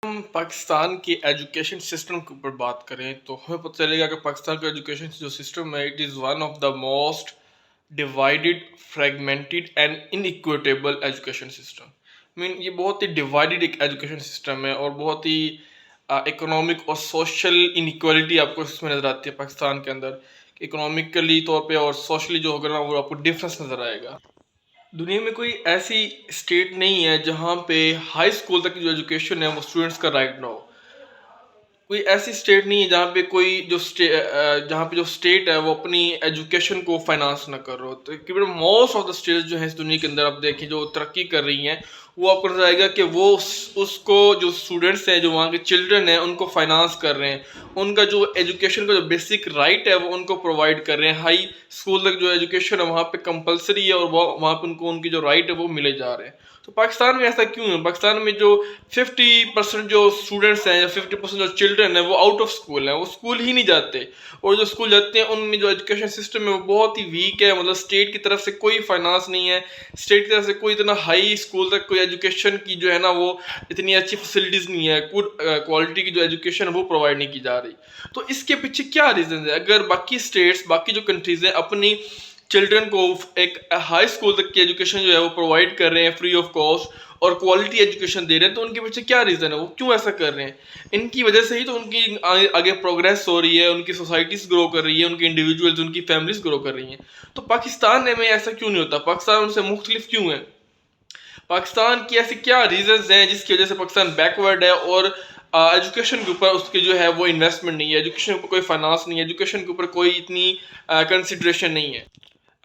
हम पाकिस्तान के education system के ऊपर बात करें तो हमें पता चलेगा कि पाकिस्तान का एजुकेशन जो सिस्टम है it is one of the most divided fragmented and inequitable education system. Mean ये बहुत ही डिवाइडेड एक एजुकेशन सिस्टम है और बहुत ही इकोनॉमिक और सोशल इनइक्वालिटी आपको इसमें नज़र आती है पाकिस्तान के अंदर। इकोनॉमिकली तौर पे और सोशली जो होगा ना वो आपको डिफरेंस नज़र आएगा। दुनिया में कोई ऐसी स्टेट नहीं है जहाँ पे हाई स्कूल तक की जो एजुकेशन है वो स्टूडेंट्स का राइट ना हो। कोई ऐसी स्टेट नहीं है जहाँ पे जहाँ पे जो स्टेट है वो अपनी एजुकेशन को फाइनेंस ना कर रहा हो। तो तकरीबन मोस्ट ऑफ द स्टेट्स जो है इस दुनिया के अंदर आप देखिए जो तरक्की कर रही हैं वो आपको नजर आएगा कि वो उसको जो स्टूडेंट्स हैं जो वहाँ के चिल्ड्रन हैं उनको फाइनेंस कर रहे हैं। उनका जो एजुकेशन का जो बेसिक राइट है वो उनको प्रोवाइड कर रहे हैं। हाई स्कूल तक जो एजुकेशन है वहाँ पे कंपलसरी है और वहाँ पे उनको उनकी जो राइट है वो मिले जा रहे हैं। तो पाकिस्तान में ऐसा क्यों है? पाकिस्तान में जो 50% जो स्टूडेंट्स हैं या 50% जो चिल्ड्रन है वो आउट ऑफ स्कूल है, वो स्कूल ही नहीं जाते। और जो स्कूल जाते हैं उनमें जो एजुकेशन सिस्टम है वो बहुत ही वीक है। मतलब स्टेट की तरफ से कोई फाइनेंस नहीं है, स्टेट की तरफ से कोई इतना हाई स्कूल तक कोई एजुकेशन की जो है ना वो इतनी अच्छी फैसिलिटीज़ नहीं है, गुड क्वालिटी की जो एजुकेशन है वो प्रोवाइड नहीं की जा रही। तो इसके पीछे क्या रीज़न है? अगर बाकी स्टेट्स बाकी जो कंट्रीज़ हैं अपनी चिल्ड्रन को एक हाई स्कूल तक की एजुकेशन जो है वो प्रोवाइड कर रहे हैं फ्री ऑफ कॉस्ट और क्वालिटी एजुकेशन दे रहे हैं, तो उनके पीछे क्या रीज़न है? वो क्यों ऐसा कर रहे हैं? इनकी वजह से ही तो उनकी आगे प्रोग्रेस हो रही है, उनकी सोसाइटीज़ ग्रो कर रही है, उनके इंडिविजुअल्स उनकी फैमिलीज ग्रो कर रही हैं। तो पाकिस्तान में ऐसा क्यों नहीं होता? पाकिस्तान उनसे मुख्तलिफ क्यों है? पाकिस्तान की ऐसी क्या रीजंस हैं जिसकी वजह से पाकिस्तान बैकवर्ड है और एजुकेशन के ऊपर उसके जो है वो इन्वेस्टमेंट नहीं है, एजुकेशन के ऊपर कोई फाइनेंस नहीं है, एजुकेशन के ऊपर कोई इतनी कंसिड्रेशन नहीं है।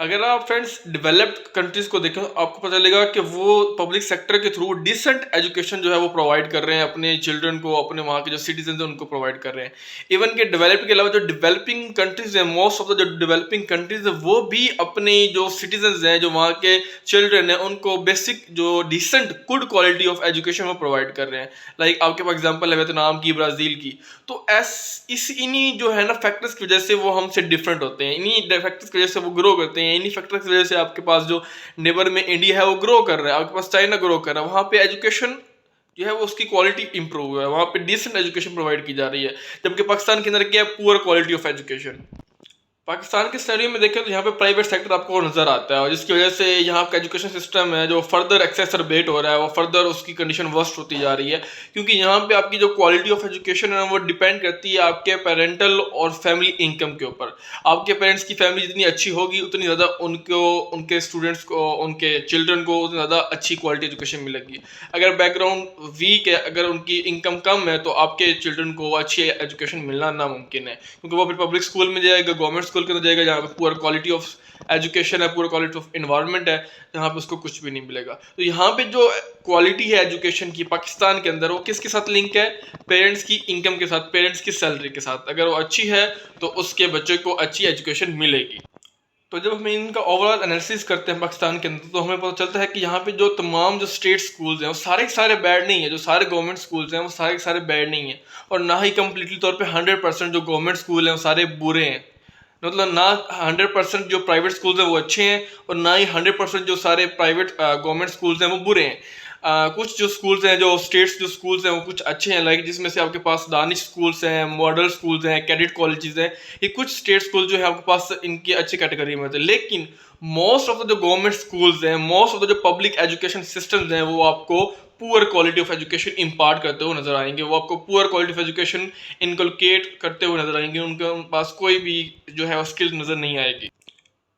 अगर आप फ्रेंड्स डेवलप्ड कंट्रीज को देखें तो आपको पता चलेगा कि वो पब्लिक सेक्टर के थ्रू डिसेंट एजुकेशन जो है वो प्रोवाइड कर रहे हैं अपने चिल्ड्रन को, अपने वहाँ के जो सिटीजन हैं उनको प्रोवाइड कर रहे हैं। इवन के डेवलप्ड के अलावा जो डेवलपिंग कंट्रीज हैं, मोस्ट ऑफ द जो डेवलपिंग कंट्रीज है वो भी अपने जो सिटीजन हैं, जो वहाँ के चिल्ड्रन हैं, उनको बेसिक जो decent good quality of education वो प्रोवाइड कर रहे हैं। लाइक आपके पास एग्जाम्पल है वियतनाम की, ब्राज़ील की। तो इन्हीं जो है ना फैक्टर्स की वजह से वो हमसे डिफरेंट होते हैं, इन्हीं फैक्टर्स की वजह से वो ग्रो करते हैं, इन्हीं फैक्टर्स की वजह से आपके पास जो नेबर में इंडिया है वो ग्रो कर रहा है, आपके पास चाइना ग्रो कर रहा है। वहाँ पे एजुकेशन जो है वो उसकी क्वालिटी इंप्रूव है, वहाँ पे डिसेंट एजुकेशन प्रोवाइड की जा रही है। जबकि पाकिस्तान के अंदर क्या है? Poor quality of education. Pakistan के सिनेरियो में देखें तो यहाँ पे प्राइवेट सेक्टर आपको नज़र आता है और जिसकी वजह से यहाँ का एजुकेशन सिस्टम है जो फर्दर एक्सेसरबेट हो रहा है, वो फर्दर उसकी कंडीशन वर्स्ट होती जा रही है। क्योंकि यहाँ पे आपकी जो क्वालिटी ऑफ एजुकेशन है वो डिपेंड करती है आपके पेरेंटल और फैमिली इनकम के ऊपर। आपके पेरेंट्स की फैमिली जितनी अच्छी होगी उतनी ज़्यादा उनको, उनके स्टूडेंट्स को, उनके चिल्ड्रन को उतनी ज़्यादा अच्छी क्वालिटी एजुकेशन मिलेगी। अगर बैकग्राउंड वीक है, अगर उनकी इनकम कम है, तो आपके चिल्ड्रन को अच्छी एजुकेशन मिलना नामुमकिन है। क्योंकि वो फिर पब्लिक स्कूल में जाएगा, गवर्नमेंट स्कूल के अंदर जाएगा जहाँ पे पुअर क्वालिटी ऑफ एजुकेशन है, पुअर क्वालिटी ऑफ इन्वायरमेंट है, जहाँ पे उसको कुछ भी नहीं मिलेगा। तो यहाँ पे जो क्वालिटी है एजुकेशन की पाकिस्तान के अंदर वो किसके साथ लिंक है? पेरेंट्स की इनकम के साथ, पेरेंट्स की सैलरी के साथ। अगर वो अच्छी है तो उसके बच्चे को अच्छी एजुकेशन मिलेगी। तो जब हम इनका ओवरऑल एनालिसिस करते हैं पाकिस्तान के अंदर तो हमें पता चलता है कि यहाँ पे जो तमाम जो स्टेट स्कूल्स हैं वो सारे के सारे बैड नहीं है, जो सारे गवर्नमेंट स्कूल्स हैं वो सारे के सारे बैड नहीं है। और ना ही कम्प्लीटली तौर पे 100% जो गवर्नमेंट स्कूल हैं वो सारे बुरे हैं। मतलब ना 100% जो प्राइवेट स्कूल्स हैं वो अच्छे हैं और ना ही 100% जो सारे प्राइवेट गवर्नमेंट स्कूल्स हैं वो बुरे हैं। कुछ जो स्कूल्स हैं, जो स्टेट्स जो स्कूल्स हैं वो कुछ अच्छे हैं, लाइक जिसमें से आपके पास दानिश स्कूल्स हैं, मॉडल स्कूल्स हैं, कैडेट कॉलेजेस हैं। ये कुछ स्टेट स्कूल जो है आपके पास इनकी अच्छी कैटेगरी में होते हैं। लेकिन मोस्ट ऑफ द जो गवर्नमेंट स्कूल्स हैं, मोस्ट ऑफ द जो पब्लिक एजुकेशन सिस्टम्स हैं वो आपको poor quality of education impart करते हुए नजर आएंगे। वो आपको poor quality of education inculcate करते हुए नजर आएंगे। उनके पास कोई भी जो है स्किल नजर नहीं आएगी।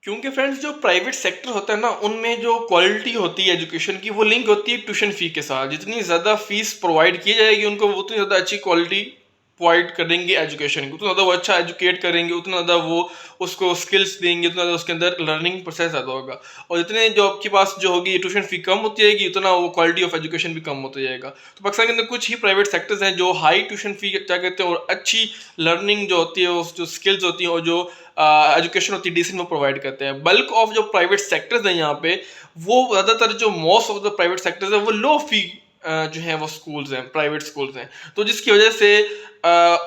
क्योंकि फ्रेंड्स जो प्राइवेट सेक्टर होता है ना उनमें जो क्वालिटी होती है एजुकेशन की वो लिंक होती है ट्यूशन फी के साथ। जितनी ज़्यादा फीस प्रोवाइड की जाएगी उनको उतनी ज़्यादा अच्छी क्वालिटी प्रोवाइड करेंगे एजुकेशन की, उतना ज़्यादा वो अच्छा एजुकेट करेंगे, उतना ज़्यादा वो उसको स्किल्स देंगे, उतना ज़्यादा उसके अंदर लर्निंग प्रोसेस ज़्यादा होगा। और जितने जो आपके पास जो होगी ट्यूशन फी कम होती जाएगी उतना वो क्वालिटी ऑफ एजुकेशन भी कम होता जाएगा। तो पाकिस्तान के अंदर कुछ ही प्राइवेट सेक्टर्स हैं जो हाई ट्यूशन फी क्या कहते हैं और अच्छी लर्निंग जो होती है, जो स्किल्स होती हैं और जो एजुकेशन होती है डिसेंट वो प्रोवाइड करते हैं। बल्क ऑफ जो प्राइवेट सेक्टर्स हैं यहाँ पे वो ज़्यादातर जो most of the private sectors हैं वो लो फी जो है वो स्कूल्स हैं, प्राइवेट स्कूल्स हैं। तो जिसकी वजह से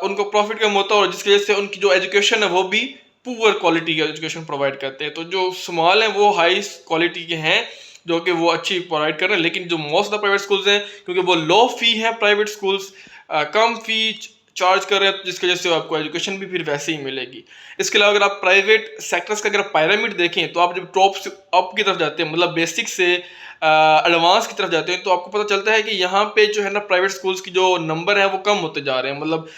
उनको प्रॉफिट कम होता है और जिसकी वजह से उनकी जो एजुकेशन है वो भी पुअर क्वालिटी की एजुकेशन प्रोवाइड करते हैं। तो जो स्मॉल हैं वो हाई क्वालिटी के हैं जो कि वो अच्छी प्रोवाइड कर रहे हैं। लेकिन जो most of the private schools हैं, क्योंकि वो लो फी है, प्राइवेट स्कूल्स कम फी चार्ज कर रहे हैं, जिसकी वजह से आपको एजुकेशन भी फिर वैसे ही मिलेगी। इसके अलावा अगर आप प्राइवेट सेक्टर्स का अगर पिरामिड देखें, तो आप जब टॉप से अप की तरफ जाते हैं, मतलब बेसिक से एडवांस की तरफ जाते हैं, तो आपको पता चलता है कि यहाँ पे जो है ना प्राइवेट स्कूल्स की जो नंबर है वो कम होते जा रहे हैं। मतलब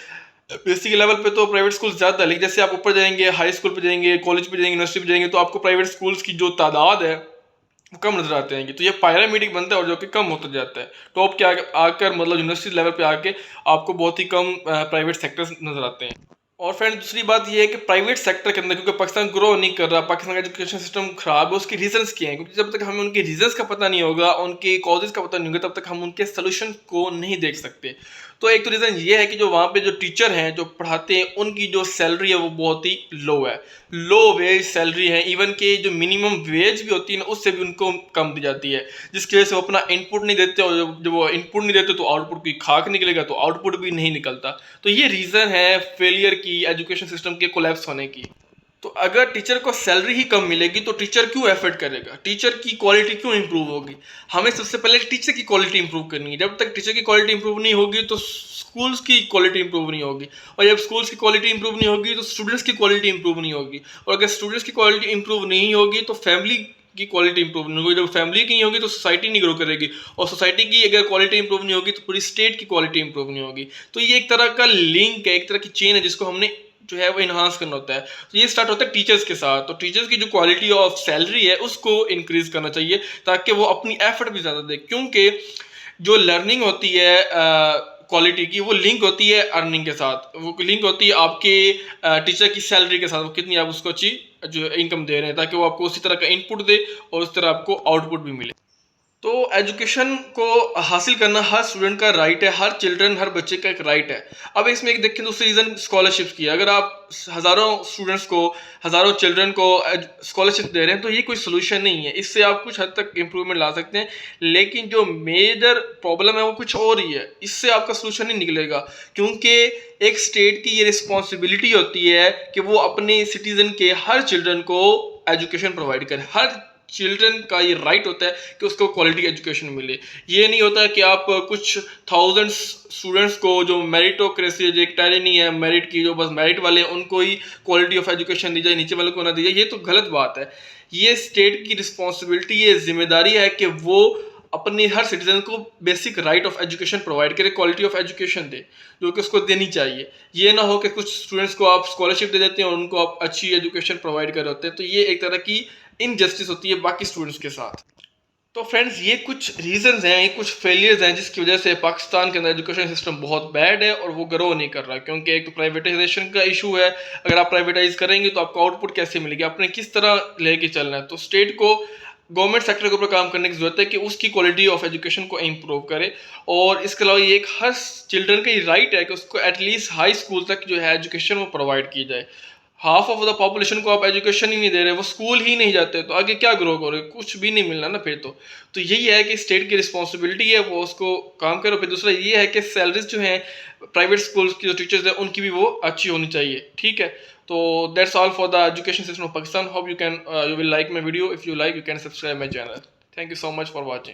बेसिक लेवल पे तो प्राइवेट स्कूल ज़्यादा है, लेकिन जैसे आप ऊपर जाएंगे, हाई स्कूल पे जाएंगे, कॉलेज पे जाएंगे, यूनिवर्सिटी पे जाएंगे, तो आपको प्राइवेट स्कूल्स की जो तादाद है वो कम नजर आते हैं। तो ये पायरामिडिक बनता है और जो कि कम होता जाता है। टॉप के आकर मतलब यूनिवर्सिटी लेवल पे आके आपको बहुत ही कम प्राइवेट सेक्टर्स नजर आते हैं। और फ्रेंड दूसरी बात ये है कि प्राइवेट सेक्टर के अंदर क्योंकि पाकिस्तान ग्रो नहीं कर रहा, पाकिस्तान का एजुकेशन सिस्टम खराब है, उसके रीजंस क्या हैं? क्योंकि जब तक हमें उनके रीजंस का पता नहीं होगा, उनके कॉजेज का पता नहीं होगा, तब तक हम उनके सोल्यूशन को नहीं देख सकते। तो एक तो रीज़न ये है कि जो वहाँ पे जो टीचर हैं जो पढ़ाते हैं, उनकी जो सैलरी है वो बहुत ही लो है, लो वेज सैलरी है। इवन के जो मिनिमम वेज भी होती है ना, उससे भी उनको कम दी जाती है, जिसकी वजह से वो अपना इनपुट नहीं देते, और जब वो इनपुट नहीं देते तो आउटपुट की खाक निकलेगा, तो आउटपुट भी नहीं निकलता। तो ये रीज़न है फेलियर की, एजुकेशन सिस्टम के कोलैप्स होने की। तो अगर टीचर को सैलरी ही कम मिलेगी तो टीचर क्यों एफर्ट करेगा, टीचर की क्वालिटी क्यों इंप्रूव होगी? हमें सबसे पहले टीचर की क्वालिटी इंप्रूव करनी है। जब तक टीचर की क्वालिटी इंप्रूव नहीं होगी तो स्कूल्स की क्वालिटी इंप्रूव नहीं होगी, और जब स्कूल्स की क्वालिटी इंप्रूव नहीं होगी तो स्टूडेंट्स की क्वालिटी इंप्रूव नहीं होगी, और अगर स्टूडेंट्स की क्वालिटी इंप्रूव नहीं होगी तो फैमिली की क्वालिटी इंप्रूव नहीं होगी। जब फैमिली की नहीं होगी तो सोसाइटी नहीं ग्रो करेगी, और सोसाइटी की अगर क्वालिटी इंप्रूव नहीं होगी तो पूरी स्टेट की क्वालिटी इंप्रूव नहीं होगी। तो ये एक तरह का लिंक है, एक तरह की चेन है, जिसको हमने जो है वो इन्हांस करना होता है। तो ये स्टार्ट होता है टीचर्स के साथ। तो टीचर्स की जो क्वालिटी ऑफ सैलरी है उसको इंक्रीज करना चाहिए, ताकि वो अपनी एफर्ट भी ज़्यादा दे। क्योंकि जो लर्निंग होती है क्वालिटी की, वो लिंक होती है अर्निंग के साथ, वो लिंक होती है आपके टीचर की सैलरी के साथ, वो कितनी आप उसको अच्छी जो इनकम दे रहे हैं, ताकि वो आपको उसी तरह का इनपुट दे और उस तरह आपको आउटपुट भी मिले। तो एजुकेशन को हासिल करना हर स्टूडेंट का राइट है, हर चिल्ड्रन, हर बच्चे का एक राइट है। अब इसमें एक देखें दूसरी रीज़न स्कॉलरशिप्स की है। अगर आप हज़ारों स्टूडेंट्स को, हज़ारों चिल्ड्रन को स्कॉलरशिप दे रहे हैं तो ये कोई सोल्यूशन नहीं है। इससे आप कुछ हद तक इम्प्रूवमेंट ला सकते हैं, लेकिन जो मेजर प्रॉब्लम है वो कुछ और ही है। इससे आपका सोल्यूशन नहीं निकलेगा, क्योंकि एक स्टेट की ये रिस्पॉन्सिबिलिटी होती है कि वो अपने सिटीज़न के हर चिल्ड्रन को एजुकेशन प्रोवाइड करे। हर चिल्ड्रन का ये राइट होता है कि उसको क्वालिटी एजुकेशन मिले। ये नहीं होता कि आप कुछ थाउजेंड्स स्टूडेंट्स को, जो मेरिटोक्रेसी है, जो एक टायरनी है मेरिट की, जो बस मेरिट वाले हैं उनको ही क्वालिटी ऑफ एजुकेशन दी जाए, नीचे वाले को ना दी जाए, ये तो गलत बात है। ये स्टेट की रिस्पॉन्सिबिलिटी, ये जिम्मेदारी है कि वो अपने हर सिटीजन को basic right of education provide करे, क्वालिटी ऑफ एजुकेशन दे, जो कि उसको देनी चाहिए। ये ना हो कि कुछ स्टूडेंट्स को आप स्कॉलरशिप दे देते हैं और उनको आप अच्छी एजुकेशन प्रोवाइड कर होते हैं, तो ये एक तरह की इनजस्टिस होती है बाकी स्टूडेंट्स के साथ। तो फ्रेंड्स ये कुछ रीजंस हैं, ये कुछ फेलियर्स हैं जिसकी वजह से पाकिस्तान के अंदर एजुकेशन सिस्टम बहुत बैड है और वो ग्रो नहीं कर रहा। क्योंकि एक तो प्राइवेटाइजेशन का इशू है। अगर आप प्राइवेटाइज करेंगे तो आपको आउटपुट कैसे मिलेगी, आपने किस तरह लेके चलना है? तो स्टेट को गवर्नमेंट सेक्टर के ऊपर काम करने की जरूरत है कि उसकी क्वालिटी ऑफ एजुकेशन को इम्प्रूव करे। और इसके अलावा ये एक हर चिल्ड्रन का ही राइट है कि उसको एटलीस्ट हाई स्कूल तक जो है एजुकेशन वो प्रोवाइड की जाए। हाफ ऑफ द पॉपुलेशन को आप एजुकेशन ही नहीं दे रहे, वो स्कूल ही नहीं जाते, तो आगे क्या ग्रो करोगे? कुछ भी नहीं मिलना ना फिर तो यही है कि स्टेट की रिस्पॉन्सिबिलिटी है वो उसको काम करो। फिर दूसरा ये है कि सैलरीज जो हैं प्राइवेट स्कूल्स की जो टीचर्स हैं उनकी भी वो अच्छी होनी चाहिए। ठीक है, तो that's all for the education system of Pakistan. Hope you will like my video. If you like, you can subscribe my channel. Thank you so much for watching.